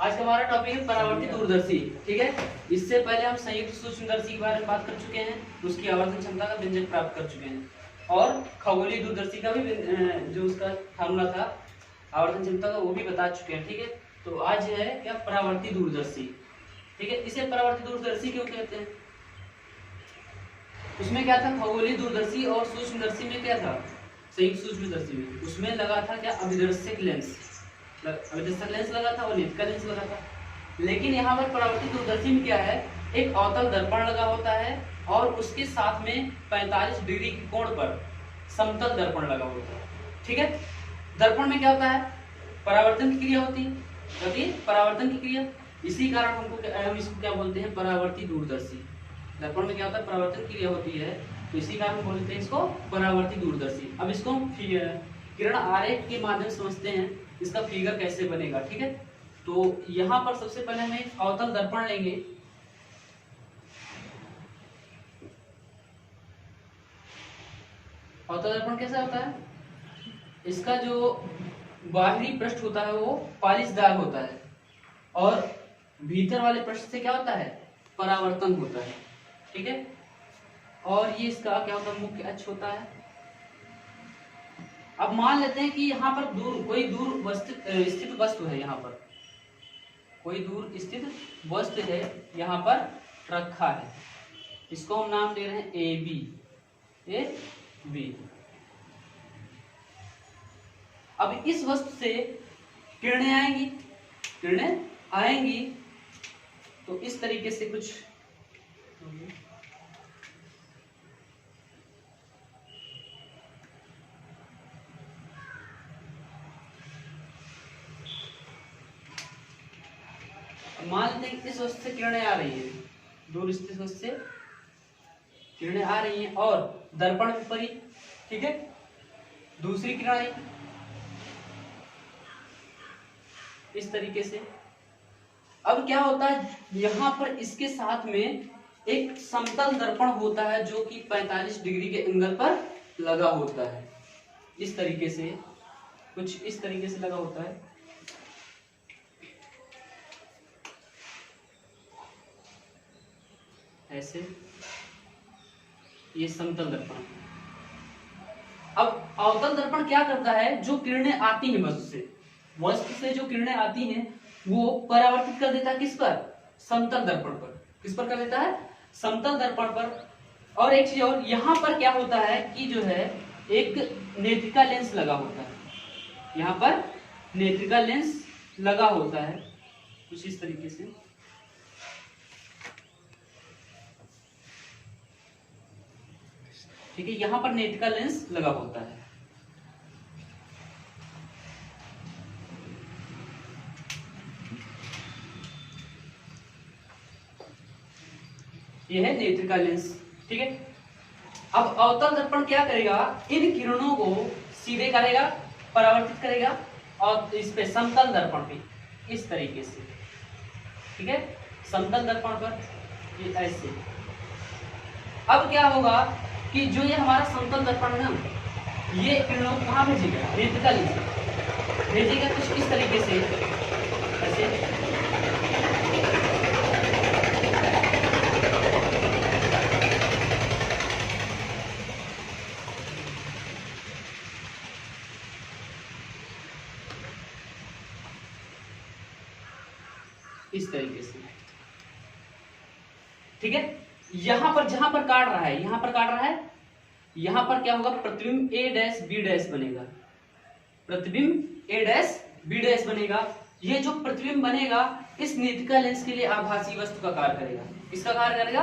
आज का हमारा टॉपिक है परावर्ती दूरदर्शी। ठीक है, इससे पहले हम संयुक्त सूक्ष्मदर्शी के बारे में बात कर चुके हैं, उसकी आवर्धन क्षमता का व्यंजक प्राप्त कर चुके हैं और खगोलीय दूरदर्शी का भी जो उसका फार्मूला था आवर्धन क्षमता का वो भी बता चुके हैं। ठीक है, तो आज है क्या परावर्ती दूरदर्शी। ठीक है, इसे परावर्ती दूरदर्शी क्यों कहते हैं? उसमें क्या था, खगोलीय दूरदर्शी और सूक्ष्मदर्शी में क्या था, संयुक्त सूक्ष्मदर्शी में उसमें लगा था क्या अभिदर्शक लेंस, अभिदर्शक लेंस लगा था और नेत्रिका लेंस लगा था। लेकिन यहाँ पर परावर्ती दूरदर्शी में क्या है, एक अवतल दर्पण लगा होता है और उसके साथ में 45 डिग्री के कोण पर समतल दर्पण लगा होता है। ठीक है, दर्पण में क्या होता है, परावर्तन की क्रिया होती है, परावर्तन की क्रिया। इसी कारण हम इसको क्या बोलते हैं, परावर्ती दूरदर्शी। दर्पण में क्या होता है, परावर्तन क्रिया होती है, तो इसी कारण हम बोलते हैं इसको परावर्ती दूरदर्शी। अब इसको हम किरण आरेख के माध्यम से समझते हैं इसका फिगर कैसे बनेगा। ठीक है, तो यहाँ पर सबसे पहले हम एक अवतल दर्पण लेंगे। अवतल दर्पण कैसा होता है, इसका जो बाहरी पृष्ठ होता है वो पालिशदार होता है और भीतर वाले पृष्ठ से क्या होता है, परावर्तन होता है। ठीक है, और ये इसका क्या होता है, मुख्य अक्ष होता है। अब मान लेते हैं कि यहाँ पर कोई दूर स्थित वस्तु है, यहाँ पर कोई दूर स्थित वस्तु है, यहाँ पर रखा है, इसको हम नाम दे रहे हैं ए बी। अब इस वस्तु से किरणें आएंगी, तो इस तरीके से कुछ मान लेते हैं कि इस वस्तु से किरणें आ रही है, दूर स्थित वस्तु से किरणें आ रही हैं और दर्पण पे पड़ी। ठीक है, दूसरी किरण आई इस तरीके से। अब क्या होता है, यहाँ पर इसके साथ में एक समतल दर्पण होता है जो कि 45 डिग्री के एंगल पर लगा होता है, इस तरीके से, कुछ इस तरीके से लगा होता है। ऐसे ये समतल दर्पण। अब अवतल दर्पण क्या करता है, जो किरणें आती हैं वस्तु से जो किरणें आती हैं वो परावर्तित कर देता है किस पर, समतल दर्पण पर। किस पर कर देता है, समतल दर्पण पर। और एक चीज और, यहाँ पर क्या होता है कि जो है एक नेत्रिका लेंस लगा होता है, यहाँ पर नेत्रिका लेंस लगा होता है कुछ इस तरीके से। ठीक है, यहां पर नेत्रिका लेंस लगा होता है। यह है नेत्रिका लेंस। ठीक है, अब अवतल दर्पण क्या करेगा, इन किरणों को सीधे करेगा, परावर्तित करेगा और इस पे समतल दर्पण पे इस तरीके से। ठीक है, समतल दर्पण पर ये ऐसे। अब क्या होगा कि जो ये हमारा समतल दर्पण है ना, ये किरणों को कहाँ भेजेगा, नेत्रिका लेंस भेजेगा कुछ इस तरीके से, ऐसे। इस तरीके से। ठीक है, यहां पर जहां पर काट रहा है, यहां पर क्या होगा, प्रतिबिंब ए डैश बी डैश बनेगा, प्रतिबिंब ए डैश बी डैश बनेगा। ये जो प्रतिबिंब बनेगा इस नेत्रिका लेंस के लिए आभासी वस्तु का कार्य करेगा। किसका कार्य करेगा,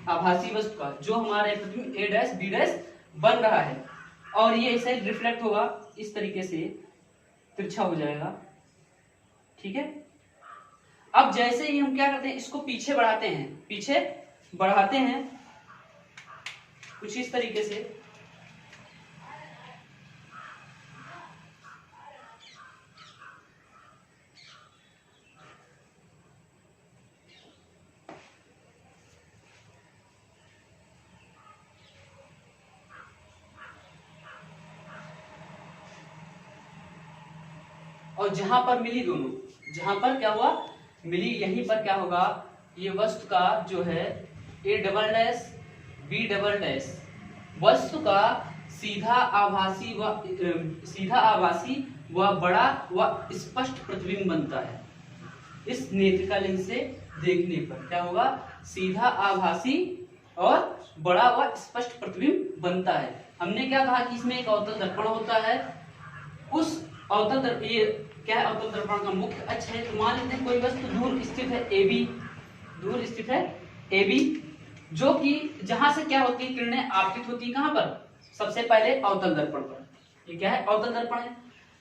आभासी वस्तु का, जो हमारे प्रतिबिंब ए डैश बी डैश बन रहा है और ये ऐसे रिफ्लेक्ट होगा इस तरीके से, तिरछा हो जाएगा। ठीक है, अब जैसे ही हम क्या करते हैं, इसको पीछे बढ़ाते हैं कुछ इस तरीके से। और जहां पर मिली दोनों, जहां पर क्या हुआ, मिली, यहीं पर क्या होगा, ये वस्तु का जो है A double dash B double dash वस्तु का सीधा आभासी व बड़ा व स्पष्ट प्रतिबिंब बनता है। इस नेत्रिका लेंस से देखने पर क्या होगा, सीधा आभासी और बड़ा व स्पष्ट प्रतिबिंब बनता है। हमने क्या कहा कि इसमें एक अवतल दर्पण होता है। उस अवतल दर्पण, ये क्या है, अवतल दर्पण का मुख्य अक्ष है। तो मान लेते हैं कोई वस्तु दूर स्थित है AB, दूर स्थित है AB, जो कि जहां से क्या होती है, किरणें आपतित होती है कहां पर, सबसे पहले अवतल दर्पण पर। ये क्या है, अवतल दर्पण है,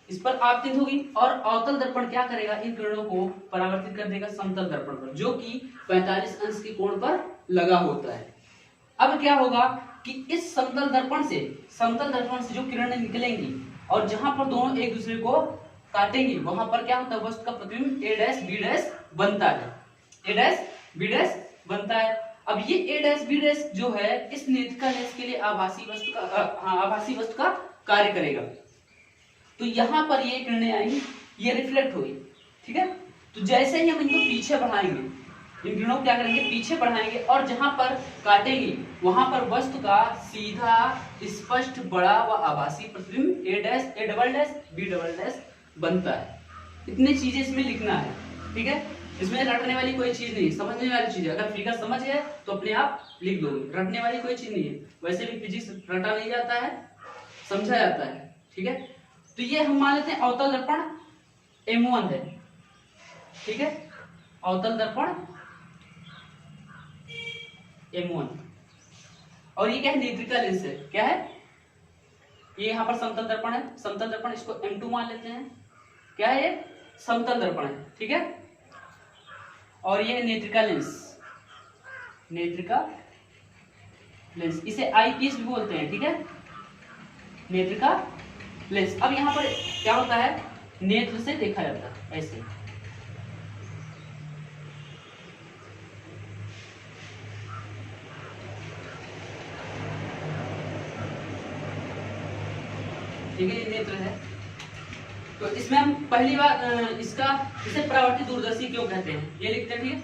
इस पर आपतित होगी और अवतल दर्पण क्या करेगा, इन किरणों को परावर्तित कर देगा समतल दर्पण पर, जो कि 45 अंश के कोण पर लगा होता है। अब क्या होगा कि इस समतल दर्पण से जो किरणें निकलेंगी और जहां पर दोनों एक दूसरे को काटेंगी, वहां पर क्या होता है, वस्तु का प्रतिबिंब A डैश B डैश बनता है, A डैश B डैश बनता है। अब ये A डैश B डैश जो है इस नेत्रिका लेंस के लिए आभासी वस्तु का कार्य करेगा। तो यहाँ पर ये किरणें आएंगी, ये रिफ्लेक्ट होगी, ठीक है। तो जैसे ही हम इनको पीछे बढ़ाएंगे, इन किरणों को क्या करेंगे, पीछे बढ़ाएंगे और जहां पर काटेंगे वहां पर वस्तु का सीधा स्पष्ट बड़ा व आभासी प्रतिबिंब A dash A double dash B double dash बनता है। इतनी चीजें इसमें लिखना है, ठीक है। इसमें रटने वाली कोई चीज नहीं, समझने वाली चीज है। अगर फिगर समझ गए तो अपने आप लिख दोगे, रटने वाली कोई चीज नहीं है। वैसे भी फिजिक्स रटा नहीं जाता है, समझा जाता है, ठीक है। तो ये हम मान लेते हैं अवतल दर्पण M1 है, ठीक है, अवतल दर्पण M1। और ये क्या है, नेत्रिका लेंस है, क्या है, ये यहाँ पर समतल दर्पण है, समतल दर्पण, इसको M2 मान लेते हैं। क्या है, ये समतल दर्पण है, ठीक है। और ये नेत्रिका लेंस, नेत्रिका लेंस, इसे आईपीएस भी बोलते हैं, ठीक है, नेत्रिका लेंस। अब यहाँ पर क्या होता है, नेत्र से देखा जाता है ऐसे, ठीक है, ये नेत्र है। तो इसमें हम पहली बार इसे परावर्तित दूरदर्शी क्यों कहते हैं, ये लिखते हैं, ठीक है।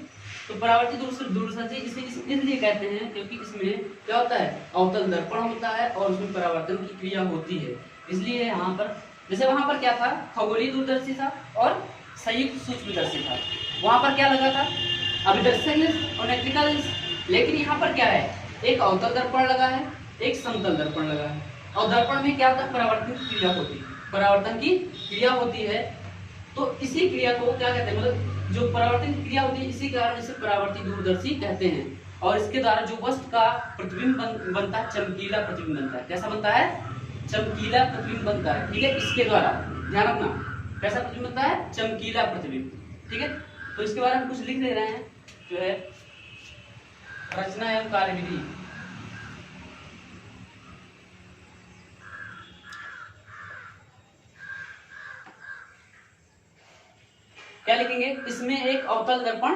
तो परावर्तित दूरदर्शी इसे इसलिए कहते हैं क्योंकि इसमें क्या होता है, अवतल दर्पण होता है और उसमें परावर्तन की क्रिया होती है। इसलिए यहाँ पर, जैसे वहां पर क्या था, खगोलीय दूरदर्शी था और संयुक्त सूक्ष्मदर्शी था। वहां पर क्या लगा था, अभिदर्शक लेंस और नेत्रिका लेंस। लेकिन यहाँ पर क्या है, एक अवतल दर्पण लगा है, एक समतल दर्पण लगा है। और दर्पण में क्या होता है, परावर्तन की क्रिया होती है, परावर्तन की क्रिया होती है। तो इसी क्रिया को क्या कहते हैं, मतलब जो परावर्तन की क्रिया होती है, इसी कारण इसे परावर्तित दूरदर्शी कहते हैं। और इसके द्वारा जो वस्तु का प्रतिबिंब बनता है, चमकीला प्रतिबिंब बनता है। कैसा बनता है, चमकीला प्रतिबिंब बनता है, ठीक है। इसके द्वारा ध्यान रखना, कैसा प्रतिबिंब बनता है, चमकीला प्रतिबिंब, ठीक है। तो इसके बारे में कुछ लिख दे रहे हैं, जो है रचना एवं कार्यविधि। क्या लिखेंगे, इसमें एक अवतल दर्पण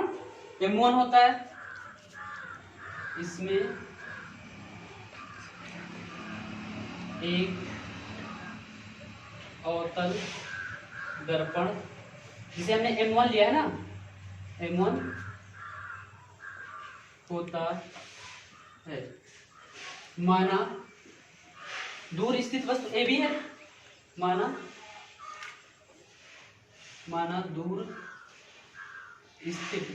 M1 होता है, इसमें एक अवतल दर्पण, जिसे हमने M1 लिया है ना, M1 होता है। माना दूर स्थित वस्तु AB है, माना दूर स्थित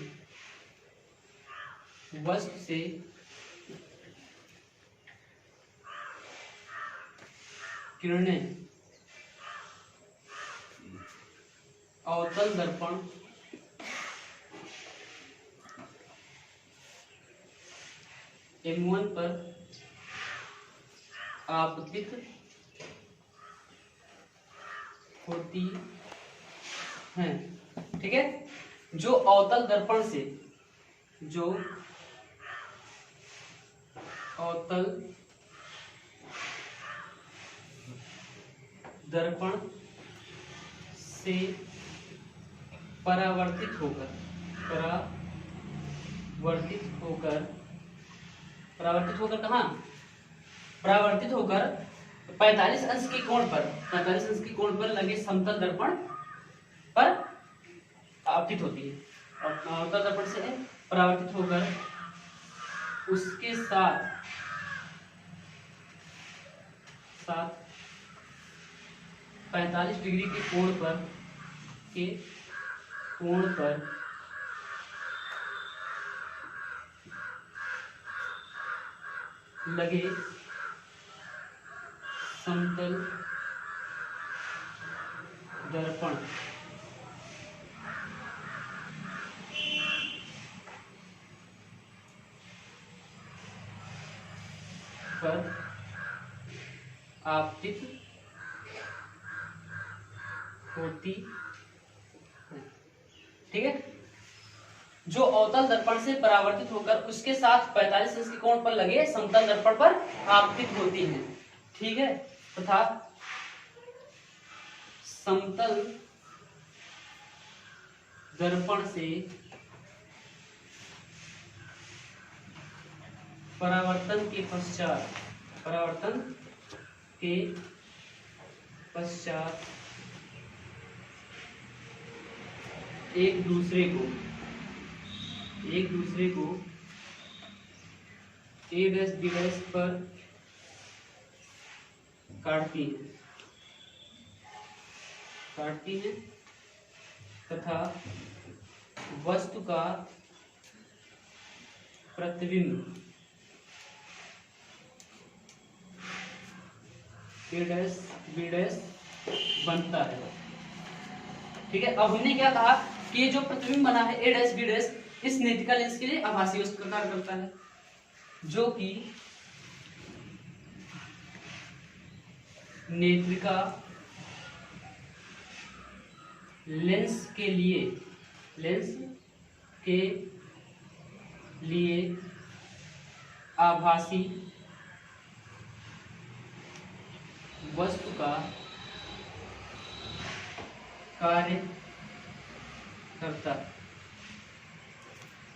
वस्तु से किरणें अवतल दर्पण M1 पर आपतित होती है, ठीक है। जो अवतल दर्पण से, जो अवतल दर्पण से परावर्तित होकर कहाँ, परावर्तित होकर 45 अंश के कोण पर, 45 अंश के कोण पर लगे समतल दर्पण पर आपतित होती है। अवतल दर्पण से परावर्तित होकर उसके साथ 45 डिग्री के कोण पर लगे समतल दर्पण पर आपतित होती है। ठीक है, जो अवतल दर्पण से परावर्तित होकर उसके साथ 45 अंश के कोण पर लगे समतल दर्पण पर आपतित होती है। ठीक है, तथा समतल दर्पण से परावर्तन के पश्चात एक दूसरे को a डैश b डैश पर काटती है तथा वस्तु का प्रतिबिंब a डैश b डैश बनता है। ठीक है, अब हमने क्या कहा कि जो प्रतिबिंब बना है a डैश b डैश इस नेत्रिका लेंस के लिए आभासी वस्तु का कार्य करता है, जो कि नेत्रिका लेंस के लिए आभासी वस्तु का कार्य करता है।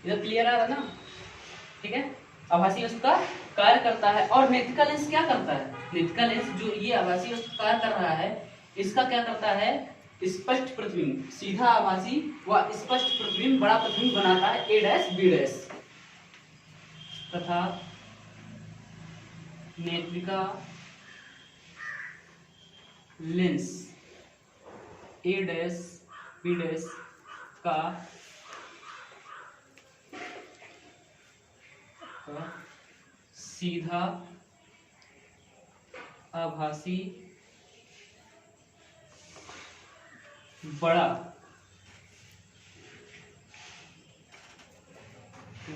इधर क्लियर आ रहा ना? ठीक है, आभासी वस्तु का कार्य करता है। और नेत्रिका लेंस क्या करता है? नेत्रिका लेंस जो ये आभासी वस्तु कार्य कर रहा है, इसका क्या करता है? स्पष्ट प्रतिबिंब, सीधा आभासी व स्पष्ट प्रतिबिंब, बड़ा प्रतिबिंब बनाता है a डैश b डैश तथा नेत्रिका lens a dash b dash का सीधा आभासी बड़ा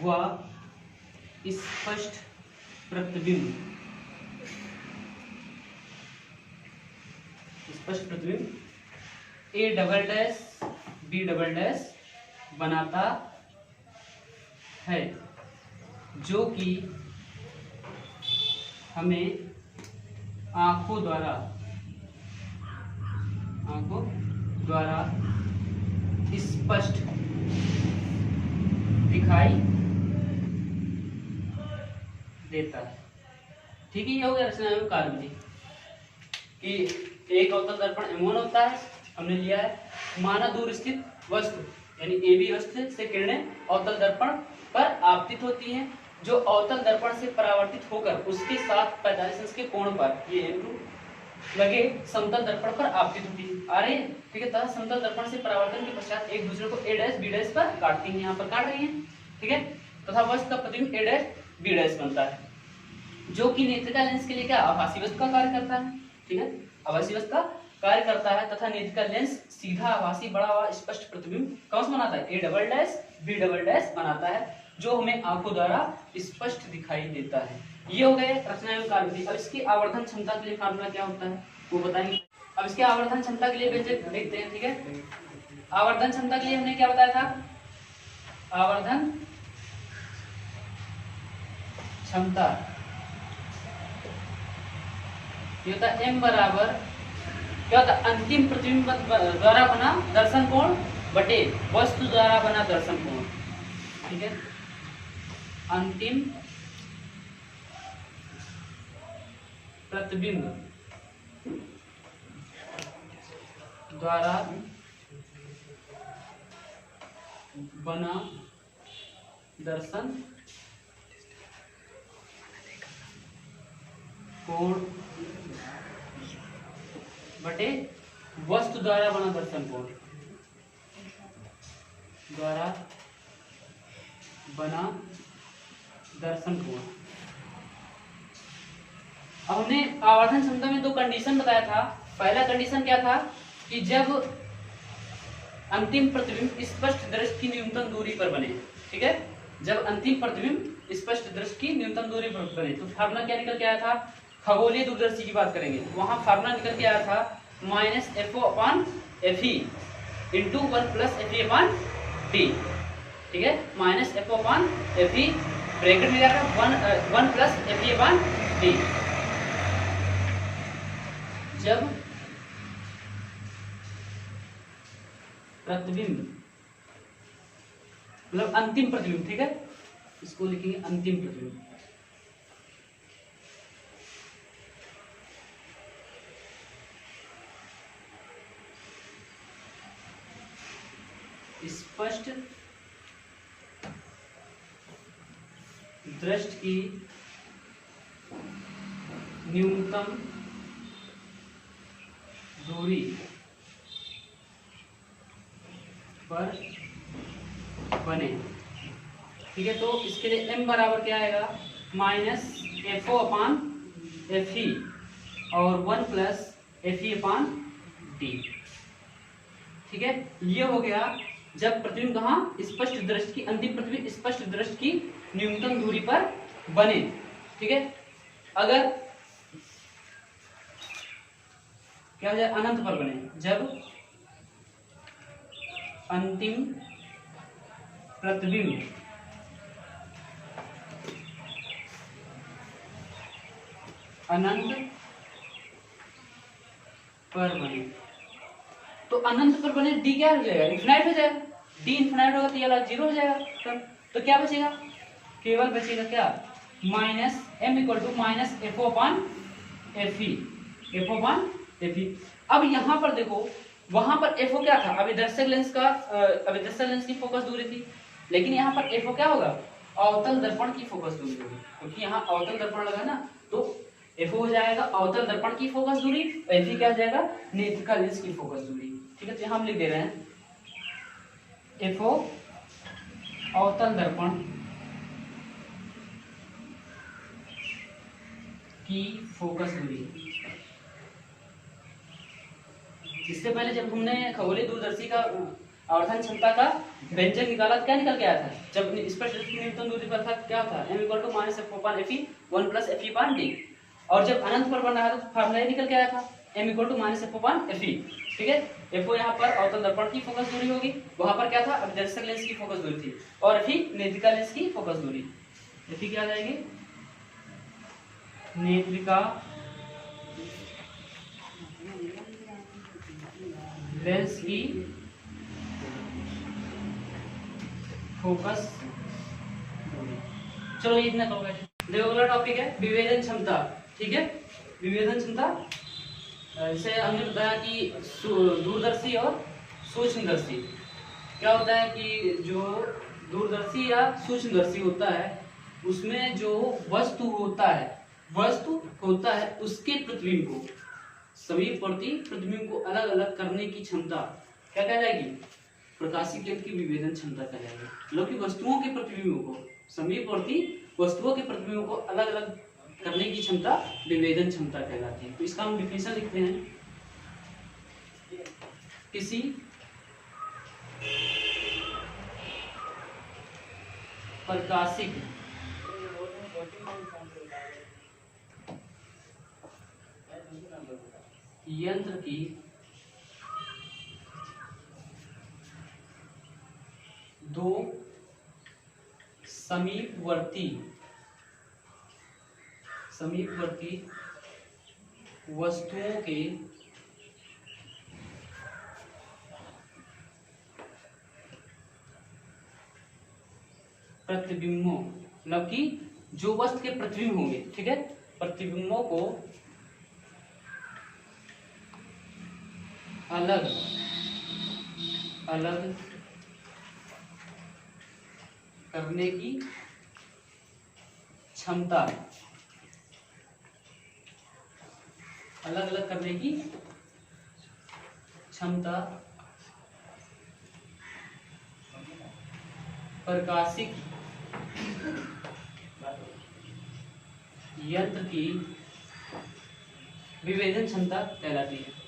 व स्पष्ट प्रतिबिंब a double dash b double dash बनाता है, जो कि हमें आंखों द्वारा स्पष्ट दिखाई देता है। ठीक है, ये हो गया रचनात्मक कार्य विधि कि एक अवतल दर्पण M1 होता है, हमने लिया है। माना दूर स्थित वस्तु यानी AB वस्तु से किरणें अवतल दर्पण पर आपतित होती हैं, जो अवतल दर्पण से परावर्तित होकर उसके साथ 45 अंश के कोण पर ये M2 लगे समतल दर्पण पर आपतित होती है। आ रही है? ठीक है, तथा समतल दर्पण से परावर्तन के पश्चात एक दूसरे को a डैश b डैश पर काटती हैं, यहाँ पर काट रही हैं। ठीक है, तथा वस्तु का प्रतिबिंब a डैश b डैश बनता है, जो कि नेत्रिका लेंस के लिए क्या आभासी वस्तु का कार्य करता है। ठीक है, आभासी वस्तु का कार्य करता है तथा नेत्रिका लेंस सीधा आभासी बड़ा व स्पष्ट प्रतिबिंब कौन सा बनाता है? a double dash b double dash बनाता है, जो हमें आंखों द्वारा स्पष्ट दिखाई देता है। ये हो गए रचनात्मक कार्य विधि। अब इसकी आवर्धन क्षमता के लिए फार्मूला क्या होता है वो बताएंगे। अब इसके आवर्धन क्षमता के लिए व्यंजक देखते हैं। ठीक है, आवर्धन क्षमता के लिए हमने क्या बताया था? आवर्धन क्षमता ये होता है m बराबर क्या होता है? अंतिम प्रतिबिंब द्वारा बना दर्शन कोण बटे वस्तु द्वारा बना दर्शन कोण। ठीक है, अंतिम प्रतिबिंब द्वारा बना दर्शन कोण बटे वस्तु द्वारा बना दर्शन कोण द्वारा बना दर्शन कोण। अब हमने आवर्धन क्षमता में दो कंडीशन बताया था। पहला कंडीशन क्या था कि जब अंतिम प्रतिबिंब स्पष्ट दृश्य की न्यूनतम दूरी पर बने, ठीक है, जब अंतिम प्रतिबिंब स्पष्ट दृश्य की न्यूनतम दूरी पर बने तो फार्मूला क्या निकल के आया था, खगोलीय दूरदर्शी की बात करेंगे, वहां फार्मूला निकल के आया था -FO/FE इंटू 1+FE/d, ठीक है, -FO/FE ब्रैकेट में जाकर 1+FE/d। जब प्रतिबिंब मतलब अंतिम प्रतिबिंब, ठीक है, इसको लिखेंगे अंतिम प्रतिबिंब, स्पष्ट दृष्टि की न्यूनतम दूरी पर बने, ठीक है। तो इसके लिए m बराबर क्या आएगा, -FO/FE और 1+FE/d, ठीक है। ये हो गया जब प्रतिबिंब कहाँ स्पष्ट दृष्टि की, अंतिम प्रतिबिंब स्पष्ट दृष्टि की न्यूनतम दूरी पर बने, ठीक है। अगर क्या हो जाए, अनंत पर बने, जब अंतिम प्रतिबिंब अनंत पर बने, तो अनंत पर बने डी क्या हो जाएगा, इन्फिनाइट हो जाएगा, डी इन्फिनाइट होगा तो ये वाला 0 हो जाएगा। तो क्या बचेगा, केवल बचेगा क्या, -m/FO/FE। अब यहाँ पर देखो, वहां पर FO क्या था, अभिदर्शक लेंस की फोकस दूरी थी, लेकिन यहाँ पर FO क्या होगा, अवतल दर्पण की फोकस दूरी होगी, क्योंकि यहाँ अवतल दर्पण लगा ना, तो FO हो जाएगा अवतल दर्पण की फोकस दूरी, FE क्या हो जाएगा, नेत्रिका लेंस की फोकस दूरी, ठीक है। तो हम लिख दे रहे हैं FO अवतल दर्पण की फोकस दूरी। इससे पहले जब हमने खगोलीय दूरदर्शी का आवर्धन क्षमता का व्यंजक निकाला, क्या निकल के आया था, जब स्पष्ट न्यूनतम दूरी पर था, क्या था, m = -FO/FE 1+FE/d, और जब अनंत पर बन रहा था तो फार्मूला निकल के आया था m = -FO/FE, ठीक है। FO यहाँ पर अवतल दर्पण की फोकस दूरी होगी, वहां पर क्या था, अभिदर्शक लेंस की फोकस दूरी थी, और FE नेत्रिका लेंस की फोकस दूरी। FE क्या आ जाएगी, नेत्रिका लेंस की फोकस दूरी। चलो इतना करो बेटे। देखो अगला टॉपिक है विभेदन क्षमता, ठीक है। विभेदन क्षमता जैसे हमने बताया कि दूरदर्शी और सूक्ष्मदर्शी, क्या होता है कि जो दूरदर्शी या सूक्ष्मदर्शी होता है उसमें जो वस्तु होता है उसके प्रतिबिंब को, समीपवर्ती प्रतिबिंब को अलग अलग करने की क्षमता क्या कहलाएगी, प्रकाशीय केंद्र की विभेदन क्षमता कहलाएगी। मतलब कि वस्तुओं के प्रतिबिंबों को, समीपवर्ती वस्तुओं के प्रतिबिंबों को अलग अलग करने की क्षमता विभेदन क्षमता कहलाती है। तो इसका हम डिफिनेशन लिखते हैं, किसी प्रकाशिक यंत्र की दो समीपवर्ती वस्तुओं के प्रतिबिंबों, मतलब कि जो वस्तु के प्रतिबिंब होंगे, ठीक है, प्रतिबिंबों को अलग अलग करने की क्षमता, अलग अलग करने की क्षमता प्रकाशिक यंत्र की विभेदन क्षमता कहलाती है।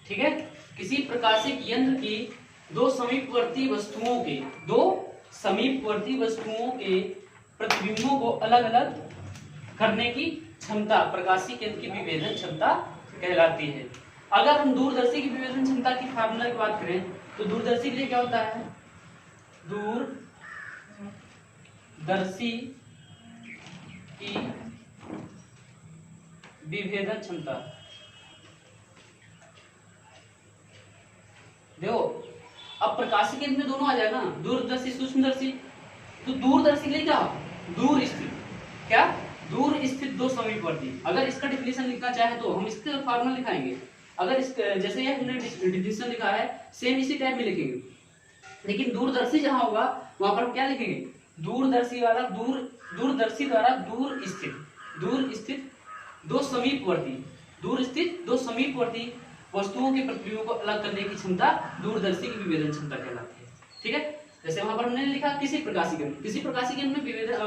ठीक है, किसी प्रकाशिक यंत्र की दो समीपवर्ती वस्तुओं के प्रतिबिंबों को अलग अलग करने की क्षमता प्रकाशिक यंत्र की विभेदन क्षमता कहलाती है। अगर हम दूरदर्शी की विभेदन क्षमता की फार्मूला की बात करें तो दूरदर्शी के लिए क्या होता है, दूरदर्शी की विभेदन क्षमता, देखो अब प्रकाशिक यंत्र में दोनों आ जाएगा ना, दूरदर्शी सूक्ष्मदर्शी। तो दूरदर्शी के लिए क्या, दूर स्थित दो समीपवर्ती। अगर इसका डिफिनेशन लिखना चाहे तो हम इसका फार्मूला लिखाएंगे। अगर इस जैसे ये हमने डिफिनेशन लिखा है सेम इसी टाइप में लिखेंगे, लेकिन दूरदर्शी जहां होगा वहां पर हम क्या लिखेंगे, दूरदर्शी द्वारा दूर स्थित दो समीपवर्ती वस्तुओं के प्रतिबिंबों को अलग करने की क्षमता दूरदर्शी की विभेदन क्षमता कहलाती है। ठीक है, जैसे वहां पर हमने लिखा किसी प्रकाशिक यंत्र में विभेदन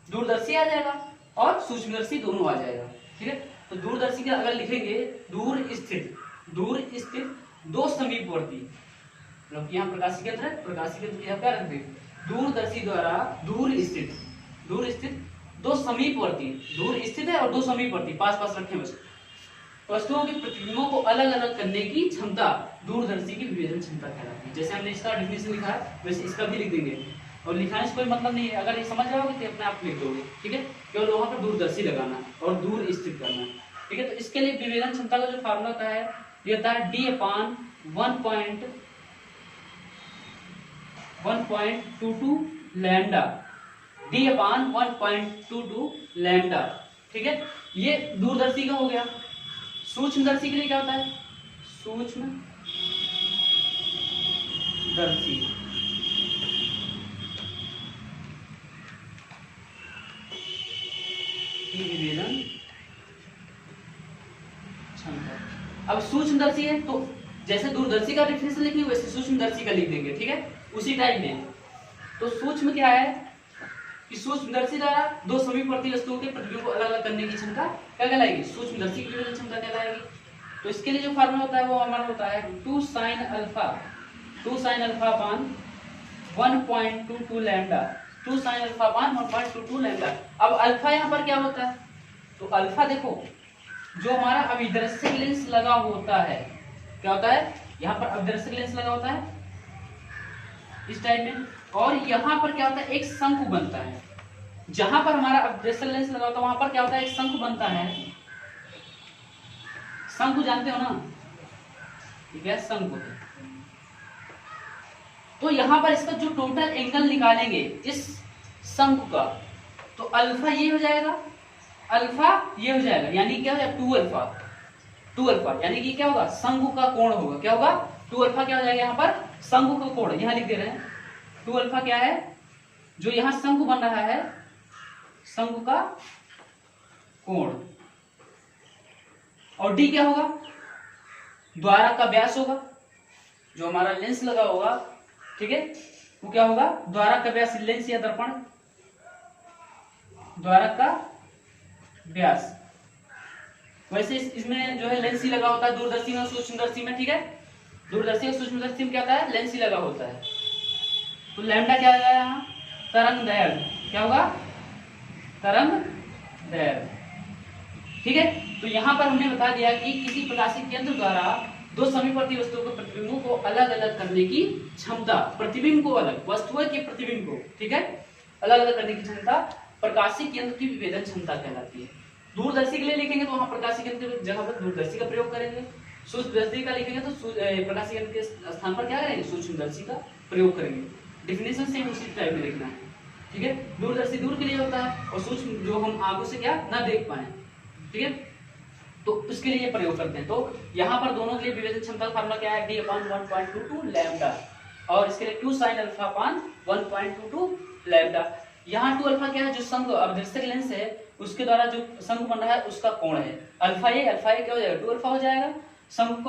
दूरदर्शी आ जाएगा और सूक्ष्मदर्शी दोनों आ जाएगा। ठीक है, तो दूरदर्शी का अगर लिखेंगे दूर स्थित दो समीपवर्ती, मतलब यहाँ प्रकाशिक यंत्र है, प्रकाशिक यंत्र यहाँ क्या रख देंगे, दूरदर्शी द्वारा दूर स्थित दो समीपवर्ती, दूर स्थित है और दो समीपवर्ती पास रखे बस वस्तुओं के प्रतिबिंबों को अलग अलग करने की क्षमता दूरदर्शी की विभेदन क्षमता कहलाती है। जैसे हमने इसका डिफिनेशन लिखा है वैसे इसका भी लिख देंगे, और लिखाने से कोई मतलब नहीं है, अगर ये समझ जाओगे तो अपने आप लिख दोगे। ठीक है, केवल वहां पर दूरदर्शी लगाना और दूर स्थित करना। ठीक है, तो इसके लिए विभेदन क्षमता का जो फार्मूला होता है ये होता है D/1.22 लैम्डा, D/1.22 लैम्डा। ठीक है, ये दूरदर्शी का हो गया। सूक्ष्मदर्शी के लिए क्या होता है, सूक्ष्मदर्शी की विभेदन क्षमता। अब सूक्ष्मदर्शी है तो जैसे दूरदर्शी का डिफिनेशन लिखेंगे वैसे सूक्ष्मदर्शी का लिख देंगे। ठीक है, उसी टाइप में। तो सूक्ष्म क्या है कि सूक्ष्मदर्शी द्वारा दो समीपवर्ती वस्तुओं के प्रतिबिंब को अलग अलग करने की क्षमता क्या कहलाएगी, सूक्ष्मदर्शी की विभेदन क्षमता कहलाएगी। तो इसके लिए जो फार्मूला होता है वो हमारा होता है 2 sin अल्फा अपान 1.22 लैम्डा, 2 sin अल्फा अपान 1.22 लैम्डा। अब अल्फा यहाँ पर क्या होता है, तो अल्फा देखो जो हमारा अभिदर्शक लेंस लगा होता है, क्या होता है यहाँ पर अभिदर्शक लेंस लगा होता है इस टाइप में, और यहाँ पर क्या होता है एक शंकु बनता है। जहां पर हमारा अभिदर्शक लेंस लगा होता है वहां पर क्या होता है एक शंकु बनता है। शंकु जानते हो ना, ठीक है, शंकु। तो यहाँ पर इसका जो टोटल एंगल निकालेंगे इस शंकु का, तो अल्फा ये हो जाएगा, अल्फा ये हो जाएगा, यानी क्या हो जाएगा 2 अल्फा, यानी कि क्या होगा शंकु का कोण होगा, क्या होगा 2 अल्फा क्या हो जाएगा यहाँ पर शंकु का कोण, यहाँ लिख दे रहे हैं 2 अल्फा क्या है, जो यहाँ शंकु बन रहा है शंकु का कोण, और डी क्या होगा द्वारक का व्यास होगा, जो हमारा लेंस लगा होगा। ठीक है, वो क्या होगा द्वारक का व्यास, लेंस या दर्पण द्वारक का व्यास। वैसे इसमें जो है लेंस ही लगा होता है दूरदर्शी में और सूक्ष्मदर्शी में। ठीक है, दूरदर्शी और सूक्ष्मदर्शी में क्या होता है लेंस ही लगा होता है। तो लैम्डा क्या होगा यहाँ तरंगदैर्घ्य, क्या होगा तरंगदैर्घ्य। ठीक है, तो यहाँ पर हमने बता दिया कि किसी प्रकाशिक यंत्र द्वारा दो समीपवर्ती वस्तुओं के प्रतिबिंबों को अलग अलग करने की क्षमता, प्रतिबिंब को अलग, वस्तुओं के प्रतिबिंब को, ठीक है, अलग अलग करने की क्षमता प्रकाशिक यंत्र की विभेदन क्षमता कहलाती है। दूरदर्शी के लिए लिखेंगे तो वहां प्रकाशिक यंत्र की जगह पर दूरदर्शी का प्रयोग करेंगे, सूक्ष्मदर्शी का लिखेंगे तो प्रकाशिक यंत्र के स्थान पर क्या करेंगे सूक्ष्मदर्शी का प्रयोग करेंगे। डिफिनेशन सेम उसी टाइप में लिखना है। ठीक है, दूरदर्शी दूर के लिए होता है और सूक्ष्म जो हम आंखों से क्या ना देख पाए, ठीक है, तो उसके लिए प्रयोग करते हैं। तो यहाँ पर दोनों के लिए विभेदन क्षमता का फार्मूला क्या है, d अपान 1.22 लैम्डा, और इसके लिए 2 sin अल्फा अपान 1.22 लैम्डा। यहाँ 2 अल्फा क्या है, जो संघ अभिदर्शक लेंस है उसके द्वारा जो संघ बन रहा है उसका कोण है। अल्फा ए क्या हो जाएगा, 2 अल्फा हो जाएगा संघ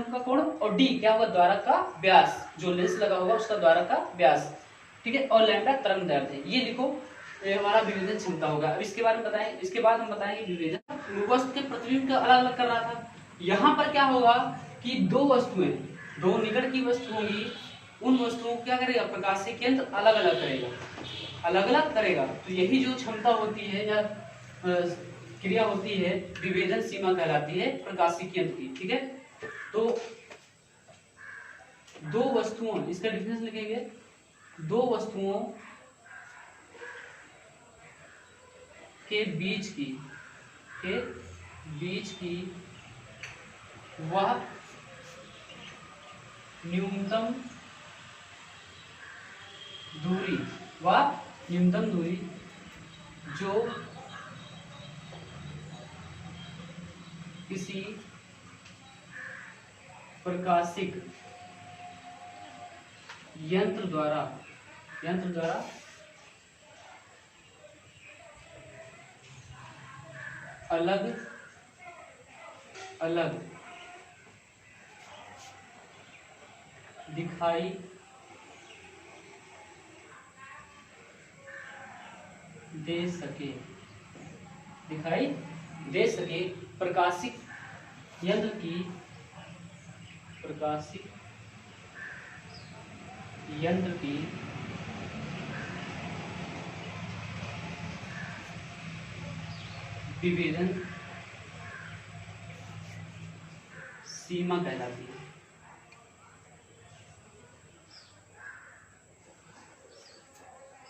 का कोण, और डी क्या होगा, द्वारक का व्यास, जो लेंस लगा होगा उसका द्वारक का व्यास, ठीक है, और लैम्डा तरंग दैर्ध्य। ये लिखो, ये हमारा विभेदन क्षमता होगा। अब इसके बारे में बताएं, इसके बाद हम बताएंगे विभेदन वस्तु के प्रतिबिंब का अलग अलग कर रहा था। यहाँ पर क्या होगा कि दो वस्तुएं, दो निकट की वस्तु होंगी, उन वस्तुओं को क्या करेगा, प्रकाशीय केंद्र अलग अलग करेगा, अलग अलग करेगा। तो यही जो क्षमता होती है या क्रिया होती है विभेदन सीमा कहलाती है प्रकाशीय केंद्र की, ठीक है। तो दो वस्तुओं, इसका डिफरेंस लिखेंगे, दो वस्तुओं के बीच की वह न्यूनतम दूरी जो किसी प्रकाशिक यंत्र द्वारा अलग दिखाई दे सके, प्रकाशिक यंत्र की विभेदन सीमा कहलाती है।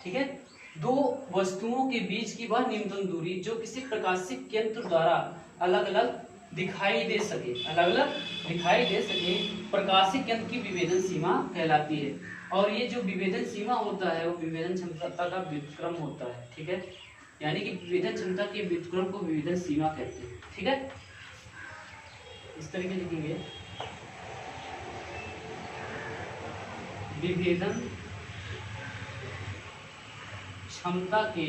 ठीक है, दो वस्तुओं के बीच की वह न्यूनतम दूरी जो किसी प्रकाशिक यंत्र द्वारा अलग अलग दिखाई दे सके, प्रकाशिक यंत्र की विभेदन सीमा कहलाती है। और ये जो विभेदन सीमा होता है वो विभेदन क्षमता का व्युत्क्रम होता है, ठीक है, यानी कि विभेदन क्षमता के व्युत्क्रम को विभेदन सीमा कहते हैं, ठीक है। इस तरीके लिखेंगे, विभेदन क्षमता के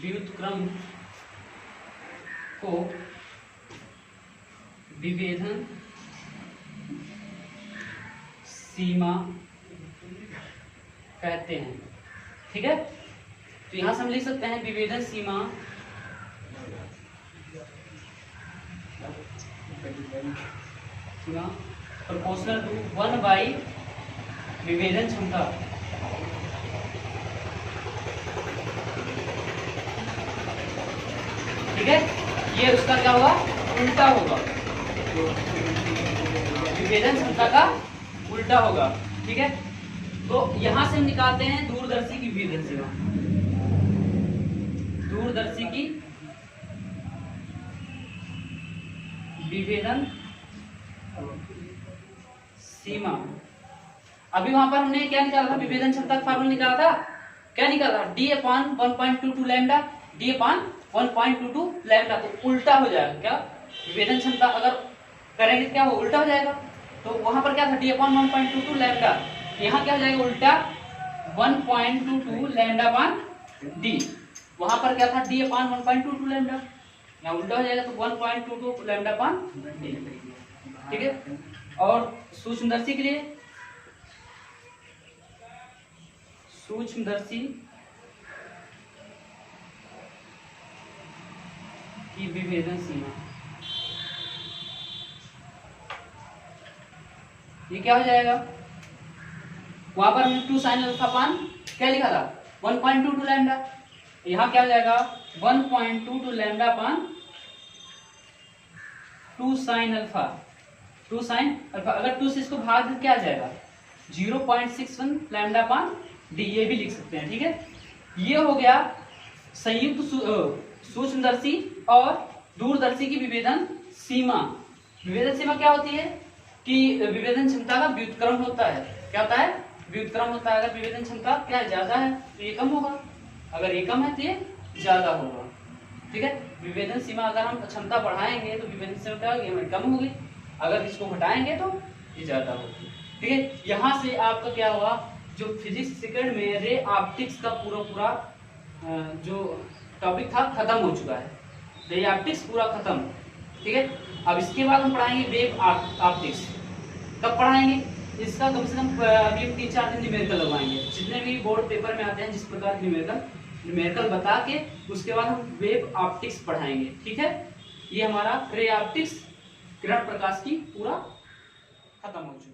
व्युत्क्रम को विभेदन सीमा कहते हैं, ठीक है। तो यहां से हम लिख सकते हैं विभेदन सीमा प्रोपोर्शनल टू 1 बाई विभेदन क्षमता, ठीक है। ये उसका क्या होगा, उल्टा होगा, विभेदन क्षमता का उल्टा होगा, ठीक है। तो यहां से हम निकालते हैं दूरदर्शी की विभेदन सीमा, दूरदर्शी की विभेदन सीमा। अभी वहां पर हमने क्या निकाला था, विभेदन क्षमता का फार्मूला निकाला था, क्या निकाला था, d अपान 1.22 लैम्डा, d अपान 1.22 लैम्डा। तो उल्टा हो जाएगा, क्या विभेदन क्षमता अगर करेंगे क्या हो, उल्टा हो जाएगा। तो वहां पर क्या था, d अपान 1.22 लैम्डा, यहाँ क्या हो जाएगा उल्टा 1.22 लैम्डा अपान d। वहां पर क्या था, d अपान 1.22 लैम्डा, यहाँ उल्टा हो जाएगा तो 1.22 लैम्डा अपान d, ठीक है। और सूक्ष्मदर्शी के लिए, सूक्ष्मदर्शी की विभेदन सीमा, ये क्या हो जाएगा, वहां पर हमने 2 sin अल्फा पान क्या लिखा था 1.22 लैम्डा, यहाँ क्या हो जाएगा 1.22 लैम्डा पान 2 sin अल्फा, 2 sin अल्फा। अगर 2 से इसको भाग दे क्या आ जाएगा 0.61 लैम्डा पान डी, ये भी लिख सकते हैं, ठीक है। ये हो गया संयुक्त सूक्ष्मदर्शी और दूरदर्शी की विभेदन सीमा। विभेदन सीमा क्या होती है कि विभेदन क्षमता का व्युत्क्रम होता है, क्या होता है, व्युत्क्रम होता है, अगर विभेदन क्षमता क्या है, ज्यादा है तो ये कम होगा, अगर ये कम है तो ये ज्यादा होगा। ठीक है, विभेदन सीमा अगर हम क्षमता बढ़ाएंगे तो विभेदन सीमा क्या होगी, हमारी कम होगी, अगर इसको घटाएंगे तो ये ज्यादा होगी। ठीक है, यहाँ से आपका क्या हुआ, जो फिजिक्स सेकंड में रे ऑप्टिक्स का पूरा जो टॉपिक था खत्म हो चुका है, रे ऑप्टिक्स पूरा खत्म। ठीक है, अब इसके बाद हम पढ़ाएंगे वेव ऑप्टिक्स। कब पढ़ाएंगे इसका, कम से कम अभी 3-4 दिन न्यूमेरिकल लगवाएंगे, जितने भी बोर्ड पेपर में आते हैं जिस प्रकार के न्यूमेरिकल बता के उसके बाद हम वेव ऑप्टिक्स पढ़ाएंगे। ठीक है, ये हमारा रे ऑप्टिक्स किरण प्रकाश की पूरा खत्म हो चुका है।